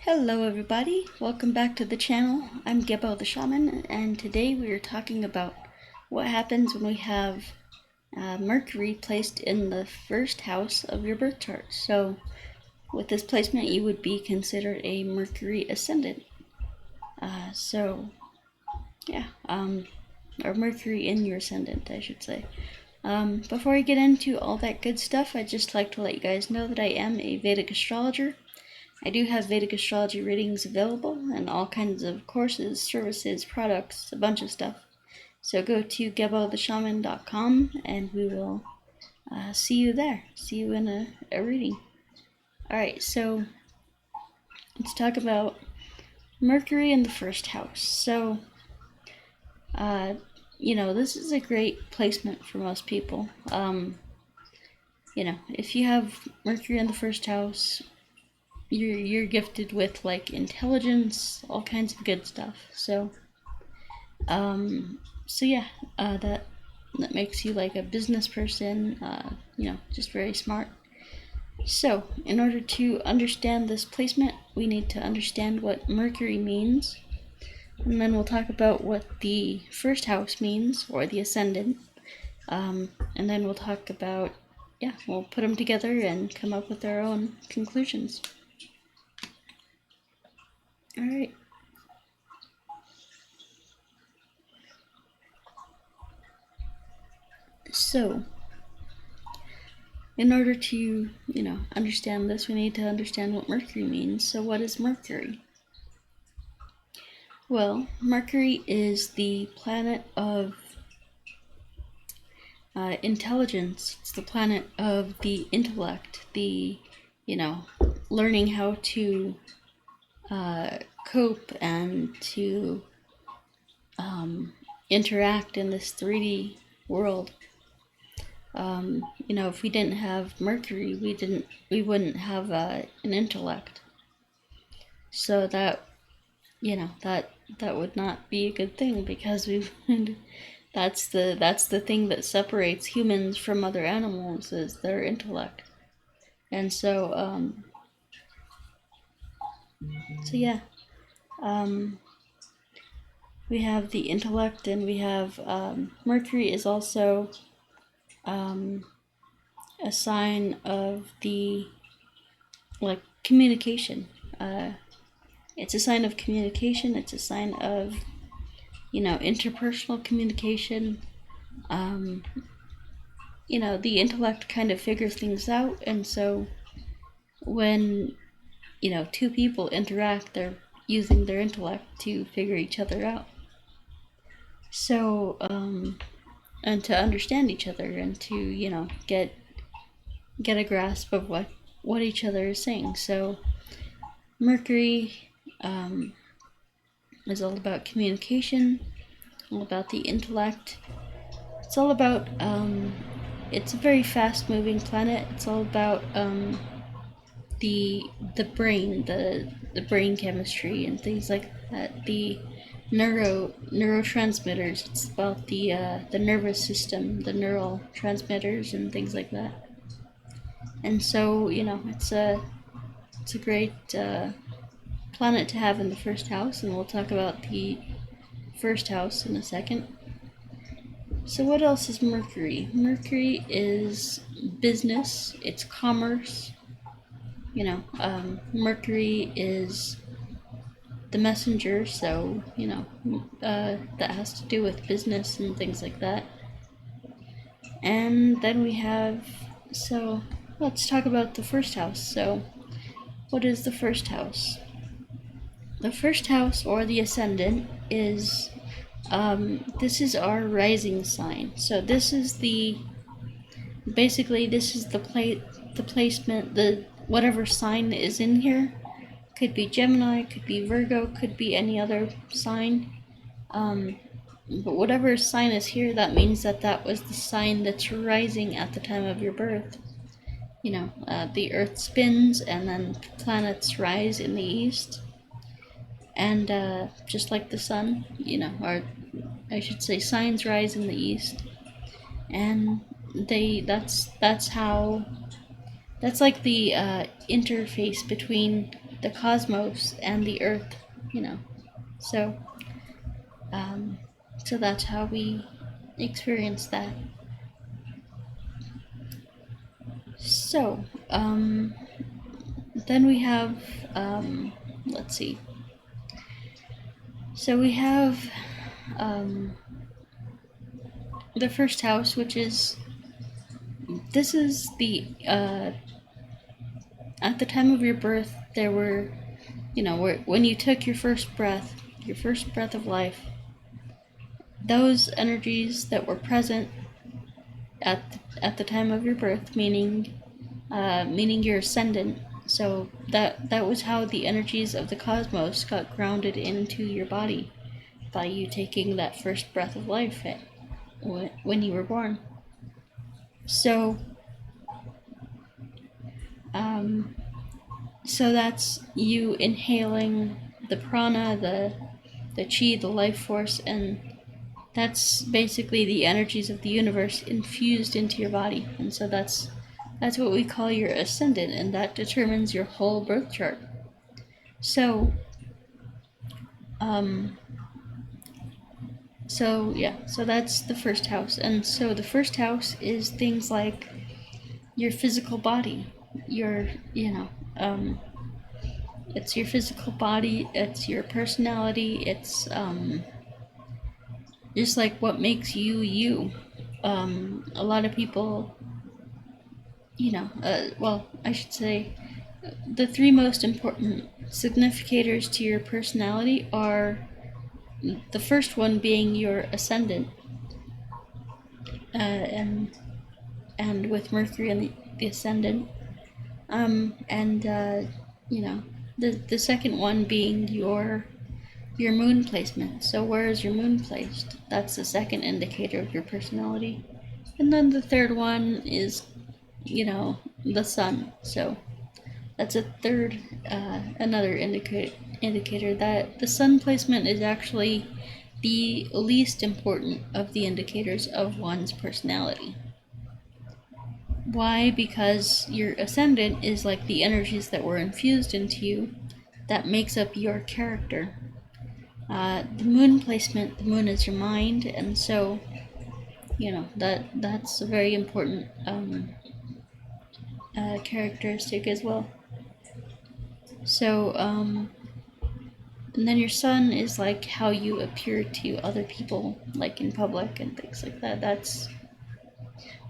Hello everybody, welcome back to the channel. I'm Gebo the Shaman, and today we are talking about what happens when we have Mercury placed in the first house of your birth chart. So with this placement you would be considered a Mercury Ascendant. Or Mercury in your Ascendant, I should say. Before I get into all that good stuff, I'd just like to let you guys know that I am a Vedic astrologer. I do have Vedic astrology readings available and all kinds of courses, services, products, a bunch of stuff. So go to gebotheshaman.com and we will see you there. See you in a reading. Alright, so let's talk about Mercury in the first house. So, this is a great placement for most people. If you have Mercury in the first house, you're gifted with like intelligence, all kinds of good stuff. That makes you like a business person, just very smart. So in order to understand this placement, we need to understand what Mercury means, and then we'll talk about what the first house means, or the ascendant, and then we'll talk about, we'll put them together and come up with our own conclusions. Alright. So, in order to, understand this, we need to understand what Mercury means. So what is Mercury? Well, Mercury is the planet of intelligence. It's the planet of the intellect, the, learning how to cope and to interact in this 3D world. If we didn't have Mercury, we wouldn't have an intellect. So that would not be a good thing, because that's the thing that separates humans from other animals, is their intellect. And we have the intellect, and we have Mercury is also a sign of the communication. It's a sign of communication. It's a sign of interpersonal communication. The intellect kind of figures things out, and so when two people interact, they're using their intellect to figure each other out. So and to understand each other, and to get a grasp of what each other is saying. So Mercury is all about communication, all about the intellect. It's all about it's a very fast-moving planet. It's all about the brain, the brain chemistry and things like that. The neurotransmitters. It's about the nervous system, the neural transmitters and things like that. And so it's a great planet to have in the first house, and we'll talk about the first house in a second. So what else is Mercury? Mercury is business. It's commerce. Mercury is the messenger, so that has to do with business and things like that. And then we have, so let's talk about the first house. So what is the first house? The first house, or the ascendant, is this is our rising sign. So this is the placement, whatever sign is in here. Could be Gemini, could be Virgo, could be any other sign. But whatever sign is here, that means that was the sign that's rising at the time of your birth. The earth spins, and then planets rise in the east. And just like the sun, or I should say signs rise in the east. And that's like the interface between the cosmos and the earth, so so that's how we experience that. So then we have let's see, so we have the first house, which is, this is the at the time of your birth, there were, when you took your first breath of life, those energies that were present at the time of your birth, meaning your ascendant. So that was how the energies of the cosmos got grounded into your body, by you taking that first breath of life when you were born. So so that's you inhaling the prana, the chi, the life force, and that's basically the energies of the universe infused into your body. And so that's what we call your ascendant, and that determines your whole birth chart. So so that's the first house. And so the first house is things like your physical body, it's your physical body, it's your personality, it's just like what makes you you. A lot of people, well, I should say, the three most important significators to your personality are, the first one being your ascendant, and with Mercury and the ascendant, and the second one being your moon placement. So where is your moon placed? That's the second indicator of your personality. And then the third one is, the sun. So that's a third, another indicator that the sun placement is actually the least important of the indicators of one's personality. Why? Because your ascendant is like the energies that were infused into you that makes up your character. The moon placement, the moon is your mind, and so that's a very important characteristic as well. So and then your sun is like how you appear to other people, like in public and things like that. That's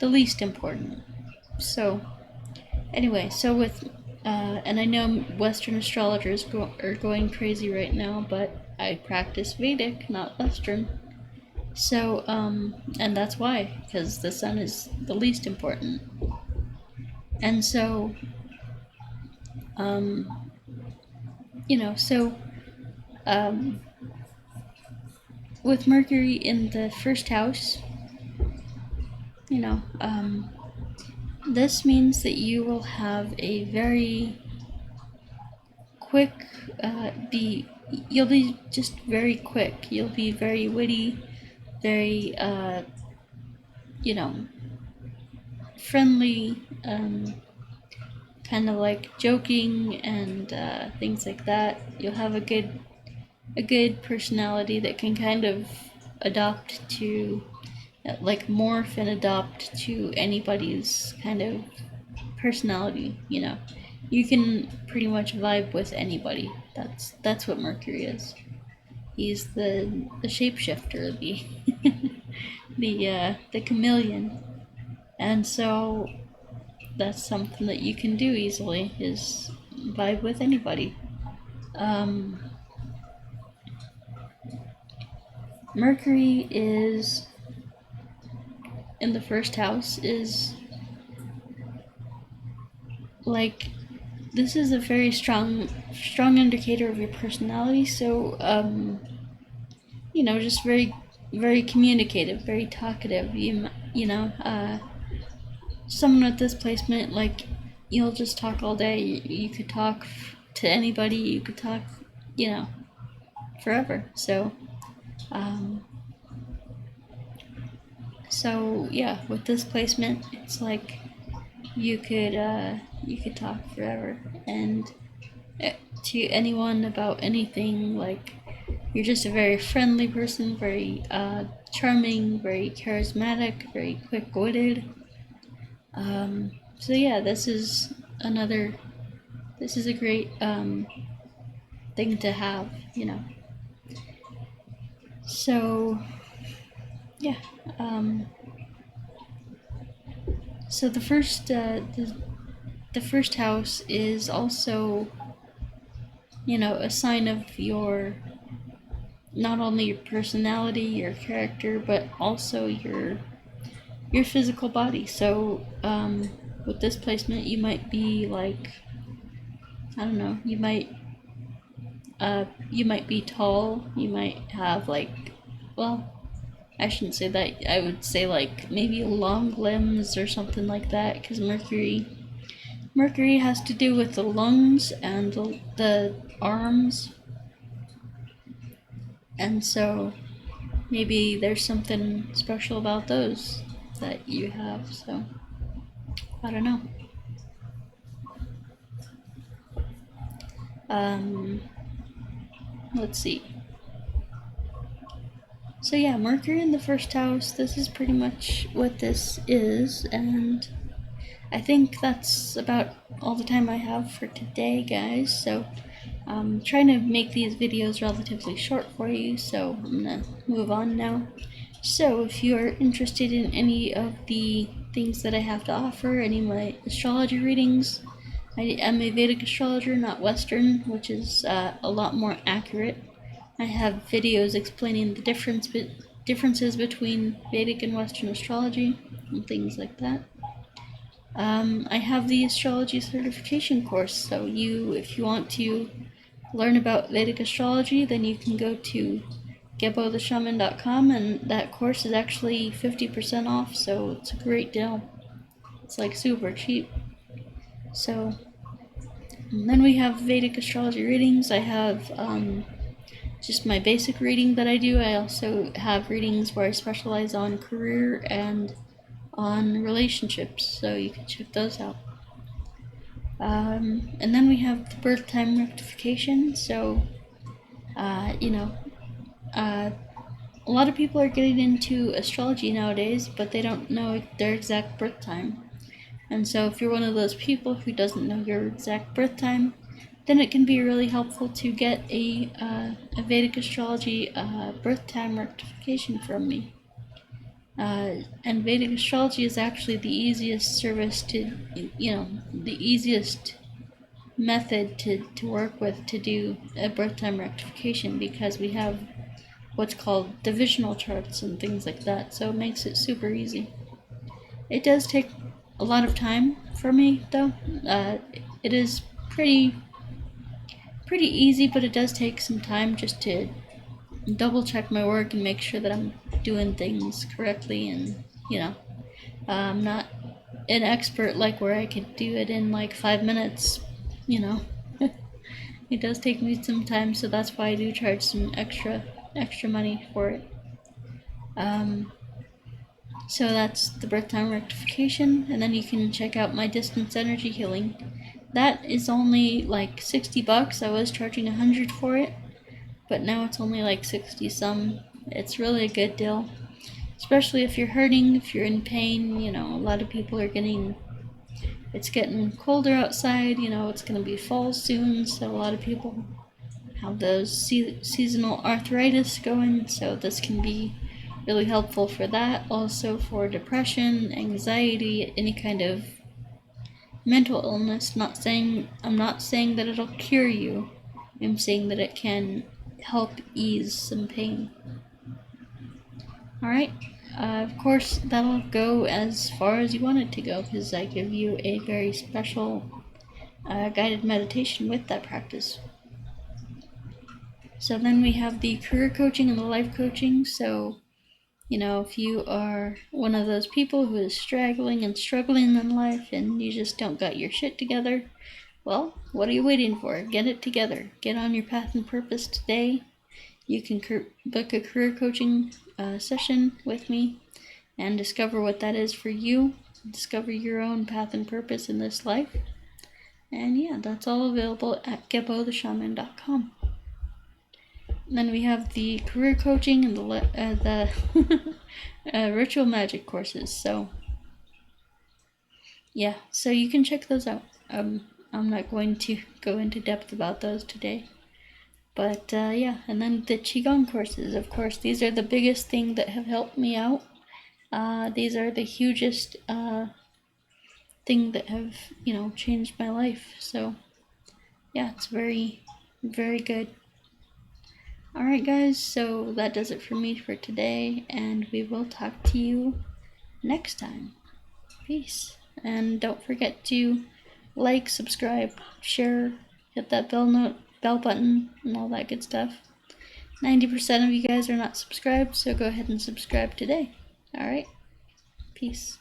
the least important. So anyway, so with and I know Western astrologers are going crazy right now, but I practice Vedic, not Western. So and that's why, because the sun is the least important. And so with Mercury in the first house, this means that you will have a very quick, you'll be just very quick. You'll be very witty, very, friendly, kind of like joking and things like that. You'll have a good personality that can kind of adopt to, like morph and adopt to anybody's kind of personality. You can pretty much vibe with anybody. That's what Mercury is. He's the shapeshifter, the chameleon, and so that's something that you can do easily, is vibe with anybody. Mercury is in the first house, is like, this is a very strong indicator of your personality. So just very, very communicative, very talkative. Someone with this placement, like, you'll just talk all day. You could talk to anybody. You could talk, forever. So yeah, with this placement, it's like you could talk forever. And to anyone about anything. Like, you're just a very friendly person, very charming, very charismatic, very quick-witted. So yeah, this is a great thing to have, you know. So yeah, so the first house is also, you know, a sign of your, not only your personality, your character, but also your physical body. So with this placement, you might be like, I don't know, you might be tall. You might have like, well, I shouldn't say that. I would say like maybe long limbs or something like that, because Mercury has to do with the lungs and the arms, and so maybe there's something special about those that you have. So I don't know. Let's see. So yeah, Mercury in the first house, this is pretty much what this is, and I think that's about all the time I have for today, guys. So I'm trying to make these videos relatively short for you, so I'm gonna move on now. So if you are interested in any of the things that I have to offer, any of my astrology readings, I am a Vedic astrologer, not Western, which is a lot more accurate. I have videos explaining the differences between Vedic and Western astrology and things like that. I have the astrology certification course, so if you want to learn about Vedic astrology, then you can go to GeboTheShaman.com, and that course is actually 50% off, so it's a great deal. It's like super cheap. So, and then we have Vedic astrology readings. I have just my basic reading that I do. I also have readings where I specialize on career and on relationships, so you can check those out. And then we have the birth time rectification. So, you know, a lot of people are getting into astrology nowadays, but they don't know their exact birth time. And so if you're one of those people who doesn't know your exact birth time, then it can be really helpful to get a Vedic astrology birth time rectification from me. And Vedic astrology is actually the easiest service to, you know, the easiest method to work with to do a birth time rectification, because we have what's called divisional charts and things like that, so it makes it super easy. It does take a lot of time for me, though. It is pretty easy, but it does take some time just to double check my work and make sure that I'm doing things correctly, and you know, I'm not an expert like where I could do it in like 5 minutes, you know. It does take me some time, so that's why I do charge some extra money for it. So that's the birth time rectification, and then you can check out my distance energy healing. That is only like $60. I was charging $100 for it, but now it's only like 60 some. It's really a good deal, especially if you're hurting, if you're in pain. You know, a lot of people are it's getting colder outside, you know, it's going to be fall soon, so a lot of people have those seasonal arthritis going, so this can be really helpful for that. Also for depression, anxiety, any kind of mental illness. I'm not saying that it'll cure you. I'm saying that it can help ease some pain. Alright, of course that'll go as far as you want it to go, because I give you a very special guided meditation with that practice. So then we have the career coaching and the life coaching. So, you know, if you are one of those people who is struggling in life and you just don't got your shit together, well, what are you waiting for? Get it together. Get on your path and purpose today. You can book a career coaching session with me and discover what that is for you. Discover your own path and purpose in this life. And yeah, that's all available at gebodeshaman.com. Then we have the career coaching and the ritual magic courses. So yeah, so you can check those out. I'm not going to go into depth about those today. But yeah, and then the Qigong courses, of course, these are the biggest thing that have helped me out. These are the hugest thing that have, changed my life. So yeah, it's very, very good. Alright guys, so that does it for me for today, and we will talk to you next time. Peace. And don't forget to like, subscribe, share, hit that bell button, and all that good stuff. 90% of you guys are not subscribed, so go ahead and subscribe today. Alright? Peace.